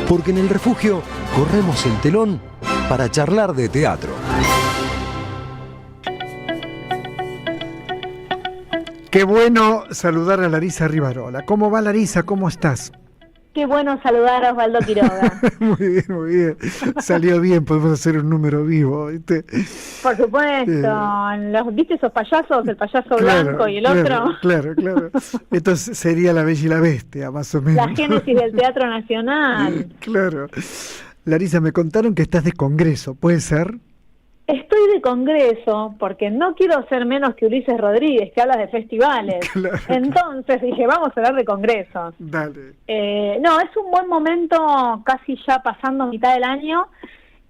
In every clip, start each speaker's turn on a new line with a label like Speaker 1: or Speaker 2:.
Speaker 1: porque en el refugio corremos el telón para charlar de teatro.
Speaker 2: Qué bueno saludar a Larisa Rivarola. ¿Cómo va, Larisa? ¿Cómo estás?
Speaker 3: Qué bueno saludar a Osvaldo Quiroga.
Speaker 2: Muy bien, muy bien. Salió bien, podemos hacer un número vivo, ¿viste?
Speaker 3: Por supuesto. ¿Viste esos payasos? El payaso blanco y el otro.
Speaker 2: Claro. Entonces sería La Bella y la Bestia, más o menos.
Speaker 3: La génesis del Teatro Nacional.
Speaker 2: Claro. Larisa, me contaron que estás de congreso, ¿puede ser?
Speaker 3: Estoy de congreso porque no quiero ser menos que Ulises Rodríguez, que habla de festivales.
Speaker 2: Claro.
Speaker 3: Entonces dije, vamos a hablar de congresos.
Speaker 2: Dale.
Speaker 3: No, es un buen momento, casi ya pasando mitad del año,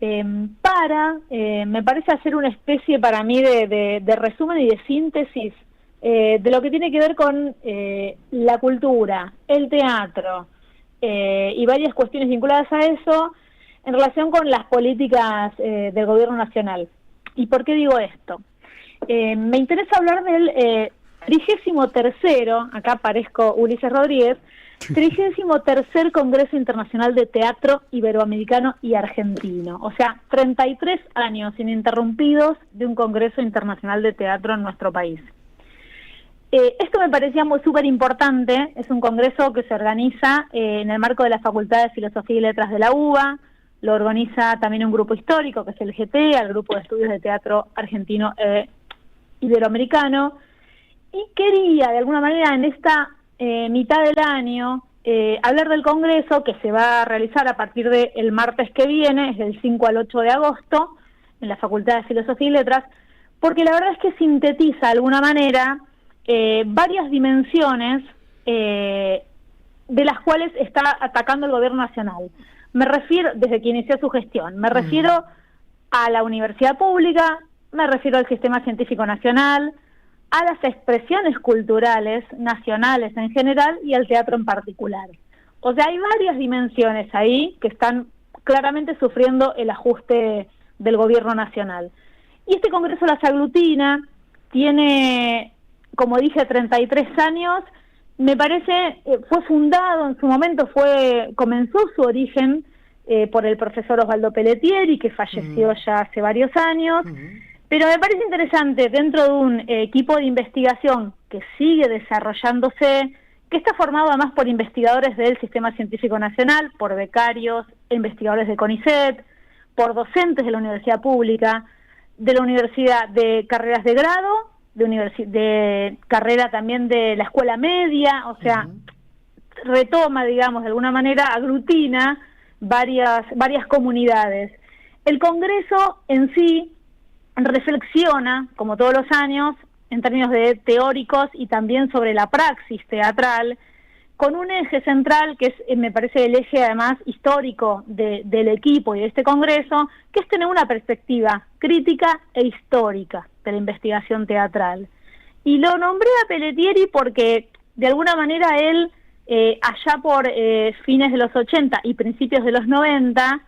Speaker 3: me parece hacer una especie para mí de resumen y de síntesis de lo que tiene que ver con la cultura, el teatro y varias cuestiones vinculadas a eso, en relación con las políticas del gobierno nacional. ¿Y por qué digo esto? Me interesa hablar del 33º, acá aparezco Ulises Rodríguez, 33º Congreso Internacional de Teatro Iberoamericano y Argentino. O sea, 33 años ininterrumpidos de un Congreso Internacional de Teatro en nuestro país. Esto me parecía muy súper importante. Es un congreso que se organiza en el marco de la Facultad de Filosofía y Letras de la UBA. Lo organiza también un grupo histórico, que es el GT, el Grupo de Estudios de Teatro Argentino Iberoamericano, y quería, de alguna manera, en esta mitad del año, hablar del Congreso, que se va a realizar a partir del martes que viene, es del 5 al 8 de agosto, en la Facultad de Filosofía y Letras, porque la verdad es que sintetiza, de alguna manera, varias dimensiones de las cuales está atacando el gobierno nacional. Me refiero, desde que inició su gestión, me refiero a la universidad pública, me refiero al sistema científico nacional, a las expresiones culturales nacionales en general y al teatro en particular. O sea, hay varias dimensiones ahí que están claramente sufriendo el ajuste del gobierno nacional. Y este congreso las aglutina, tiene, como dije, 33 años. Me parece, fue fundado en su momento, comenzó su origen por el profesor Osvaldo Pelletieri, que falleció ya hace varios años, pero me parece interesante, dentro de un equipo de investigación que sigue desarrollándose, que está formado además por investigadores del Sistema Científico Nacional, por becarios, investigadores de CONICET, por docentes de la universidad pública, de la universidad de carreras de grado, de carrera también de la escuela media, o sea, retoma, digamos, de alguna manera, aglutina varias comunidades. El Congreso en sí reflexiona, como todos los años, en términos de teóricos y también sobre la praxis teatral, con un eje central que es, me parece, el eje además histórico del equipo y de este Congreso, que es tener una perspectiva crítica e histórica de la investigación teatral. Y lo nombré a Pelletieri porque, de alguna manera, él, allá por fines de los 80 y principios de los 90,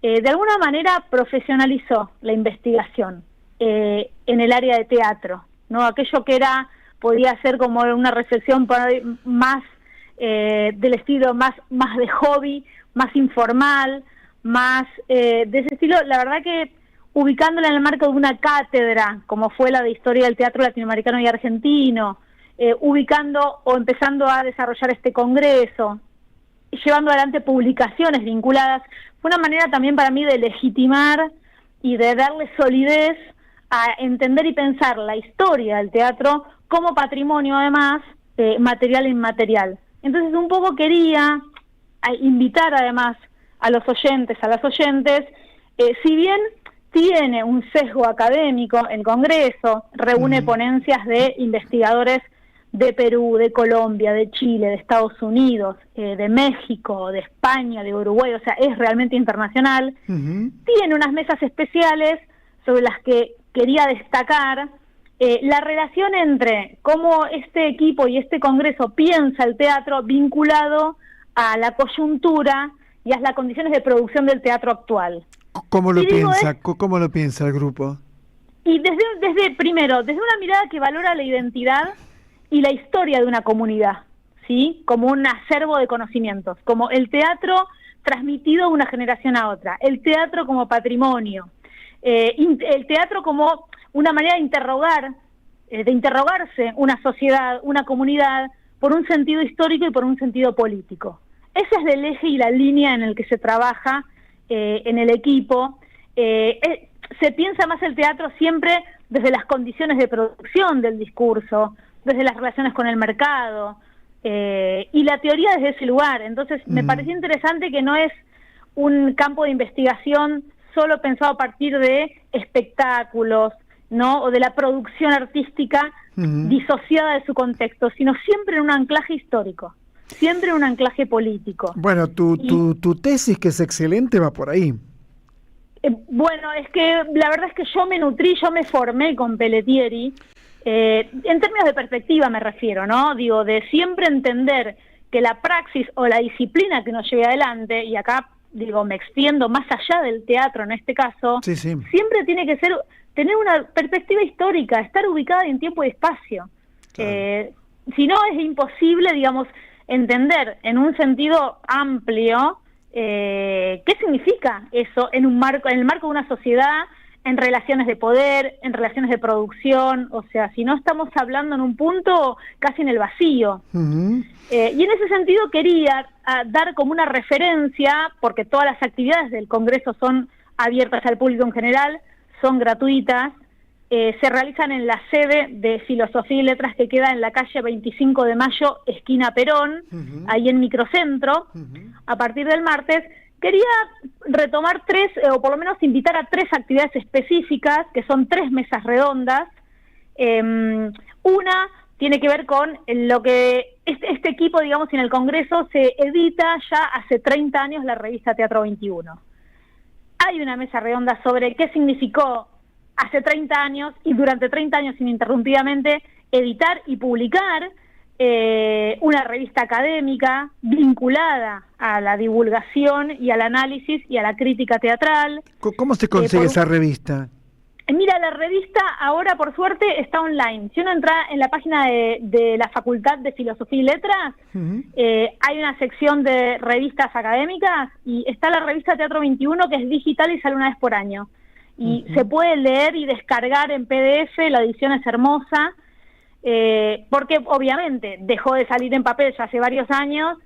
Speaker 3: de alguna manera profesionalizó la investigación en el área de teatro, ¿no? Aquello que podía ser como una reflexión más del estilo más de hobby, más informal, más de ese estilo. La verdad que ubicándola en el marco de una cátedra, como fue la de Historia del Teatro Latinoamericano y Argentino, ubicando o empezando a desarrollar este congreso, llevando adelante publicaciones vinculadas, fue una manera también para mí de legitimar y de darle solidez a entender y pensar la historia del teatro como patrimonio, además, material e inmaterial. Entonces, un poco quería invitar, además, a los oyentes, a las oyentes, si bien tiene un sesgo académico, el Congreso reúne ponencias de investigadores de Perú, de Colombia, de Chile, de Estados Unidos, de México, de España, de Uruguay, o sea, es realmente internacional. Tiene unas mesas especiales sobre las que quería destacar la relación entre cómo este equipo y este congreso piensa el teatro vinculado a la coyuntura y a las condiciones de producción del teatro actual.
Speaker 2: ¿Cómo lo piensa el grupo?
Speaker 3: Y primero, desde una mirada que valora la identidad y la historia de una comunidad, ¿sí? Como un acervo de conocimientos, como el teatro transmitido de una generación a otra. El teatro como patrimonio, el teatro como una manera de interrogarse una sociedad, una comunidad, por un sentido histórico y por un sentido político. Ese es el eje y la línea en el que se trabaja en el equipo. Se piensa más el teatro siempre desde las condiciones de producción del discurso, desde las relaciones con el mercado, y la teoría desde ese lugar. Entonces, me pareció interesante que no es un campo de investigación solo pensado a partir de espectáculos, ¿no? O de la producción artística disociada de su contexto, sino siempre en un anclaje histórico, siempre en un anclaje político.
Speaker 2: Bueno, tu tesis, que es excelente, va por ahí.
Speaker 3: Bueno, es que la verdad es que yo me formé con Pelletieri, en términos de perspectiva me refiero, ¿no? Digo, de siempre entender que la praxis o la disciplina que nos lleve adelante, y acá, digo, me extiendo más allá del teatro en este caso,
Speaker 2: Sí.
Speaker 3: siempre tiene que tener una perspectiva histórica, estar ubicada en tiempo y espacio.
Speaker 2: Claro.
Speaker 3: Si no, es imposible, digamos, entender en un sentido amplio qué significa eso en el marco de una sociedad, en relaciones de poder, en relaciones de producción. O sea, si no, estamos hablando en un punto casi en el vacío. Y en ese sentido quería dar como una referencia, porque todas las actividades del Congreso son abiertas al público en general, son gratuitas, se realizan en la sede de Filosofía y Letras, que queda en la calle 25 de Mayo, esquina Perón, ahí en Microcentro. A partir del martes, quería retomar o por lo menos invitar a 3 actividades específicas, que son 3 mesas redondas. Una tiene que ver con lo que este equipo, digamos, en el Congreso se edita ya hace 30 años la revista Teatro 21. Hay una mesa redonda sobre qué significó hace 30 años y durante 30 años ininterrumpidamente editar y publicar una revista académica vinculada a la divulgación y al análisis y a la crítica teatral.
Speaker 2: ¿Cómo se consigue esa revista?
Speaker 3: Mira, la revista ahora, por suerte, está online. Si uno entra en la página de la Facultad de Filosofía y Letras, hay una sección de revistas académicas y está la revista Teatro 21, que es digital y sale una vez por año. Y se puede leer y descargar en PDF, la edición es hermosa, porque obviamente dejó de salir en papel ya hace varios años,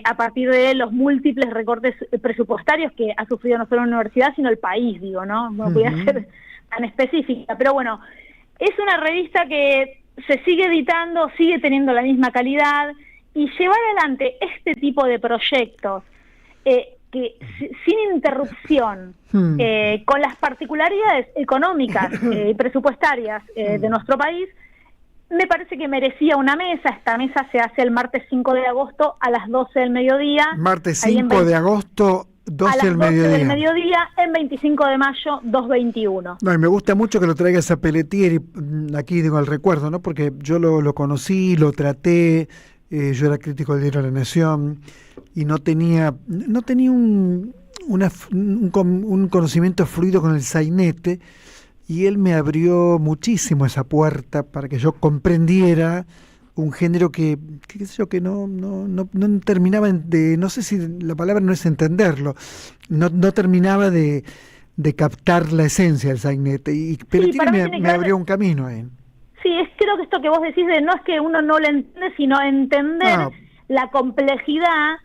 Speaker 3: a partir de los múltiples recortes presupuestarios que ha sufrido no solo la universidad, sino el país, digo, ¿no? No voy a ser tan específica, pero bueno, es una revista que se sigue editando, sigue teniendo la misma calidad, y llevar adelante este tipo de proyectos que sin interrupción, con las particularidades económicas y presupuestarias de nuestro país, me parece que merecía una mesa. Esta mesa se hace el martes 5 de agosto a las 12 del mediodía.
Speaker 2: Martes 5 de agosto, 12 del mediodía. A las 12 del
Speaker 3: mediodía, en 25 de mayo, 2:21.
Speaker 2: No, y me gusta mucho que lo traigas a Pelletieri, aquí digo al recuerdo, ¿no? Porque yo lo conocí, lo traté, yo era crítico del diario La Nación, y no tenía un conocimiento fluido con el sainete, y él me abrió muchísimo esa puerta para que yo comprendiera un género que qué sé yo, que no terminaba de, no sé si la palabra no es entenderlo, no terminaba de captar la esencia del sainete, y Pelletieri me abrió un camino ahí.
Speaker 3: Sí, creo que esto que vos decís de no es que uno no lo entiende, sino entender la complejidad,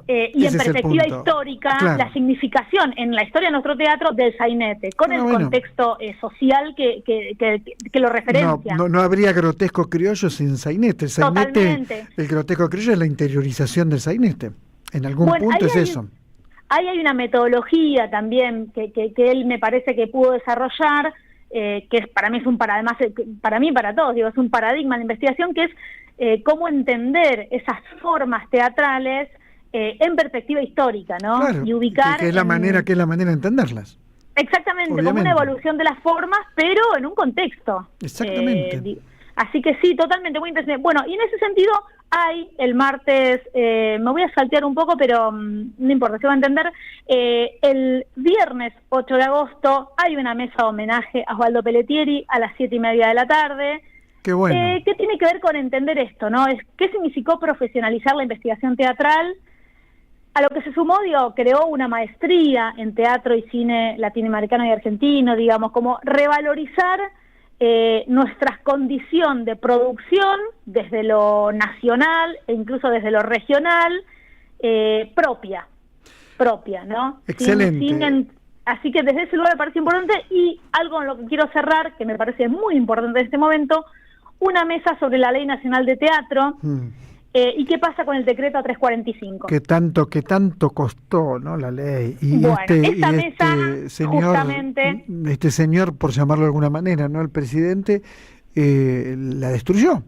Speaker 3: y en perspectiva histórica, la significación en la historia de nuestro teatro del sainete, con el contexto social que lo referencia.
Speaker 2: No habría grotesco criollo sin sainete. El sainete, el grotesco criollo es la interiorización del sainete. En algún punto es eso.
Speaker 3: Ahí hay una metodología también que él me parece que pudo desarrollar, que para mí es además para mí y para todos, digo, es un paradigma de investigación, que es cómo entender esas formas teatrales en perspectiva histórica, ¿no?
Speaker 2: Claro,
Speaker 3: y ubicar
Speaker 2: que es la manera de entenderlas.
Speaker 3: Exactamente,
Speaker 2: obviamente,
Speaker 3: como una evolución de las formas, pero en un contexto.
Speaker 2: Exactamente.
Speaker 3: Así que sí, totalmente, muy interesante. Bueno, y en ese sentido hay el martes, me voy a saltear un poco, pero no importa, se va a entender, el viernes 8 de agosto hay una mesa de homenaje a Osvaldo Pelletieri a las 7:30 de la tarde.
Speaker 2: Qué bueno.
Speaker 3: ¿Qué tiene que ver con entender esto, no? ¿Qué significó profesionalizar la investigación teatral? a lo que se sumó, digo, creó una maestría en teatro y cine latinoamericano y argentino, digamos, como revalorizar nuestra condición de producción desde lo nacional e incluso desde lo regional, propia, ¿no?
Speaker 2: Excelente.
Speaker 3: Así que desde ese lugar me parece importante, y algo en lo que quiero cerrar, que me parece muy importante en este momento, una mesa sobre la Ley Nacional de Teatro, y qué pasa con el decreto 345.
Speaker 2: Que tanto costó, ¿no? La ley. Y
Speaker 3: bueno,
Speaker 2: esta
Speaker 3: mesa,
Speaker 2: señor,
Speaker 3: justamente,
Speaker 2: este señor, por llamarlo de alguna manera, ¿no? El presidente la destruyó.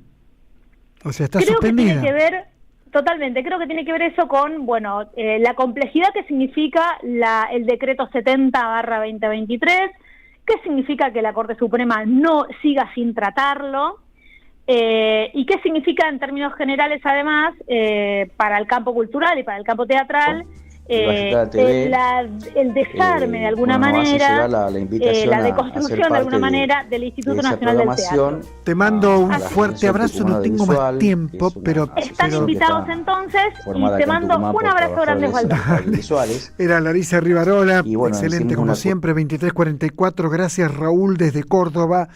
Speaker 2: O sea, está suspendida.
Speaker 3: Creo que tiene que ver, totalmente, creo que tiene que ver eso con, bueno, la complejidad que significa el decreto 70/2023, que significa que la Corte Suprema no siga sin tratarlo, y qué significa en términos generales, además, para el campo cultural y para el campo teatral, el desarme de alguna manera, la deconstrucción de alguna manera del Instituto Nacional del Teatro.
Speaker 2: Te mando un fuerte abrazo, no tengo más tiempo, pero...
Speaker 3: Están invitados entonces, y te mando un abrazo grande, Walter.
Speaker 2: Era Larisa Rivarola, excelente como siempre, 23:44, gracias Raúl desde Córdoba.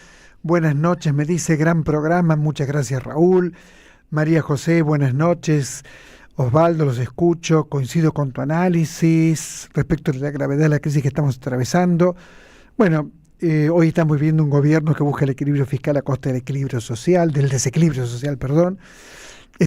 Speaker 2: Buenas noches, me dice, gran programa, muchas gracias Raúl. María José, buenas noches. Osvaldo, los escucho, coincido con tu análisis respecto de la gravedad de la crisis que estamos atravesando. Bueno, hoy estamos viviendo un gobierno que busca el equilibrio fiscal a costa del equilibrio social, del desequilibrio social, perdón.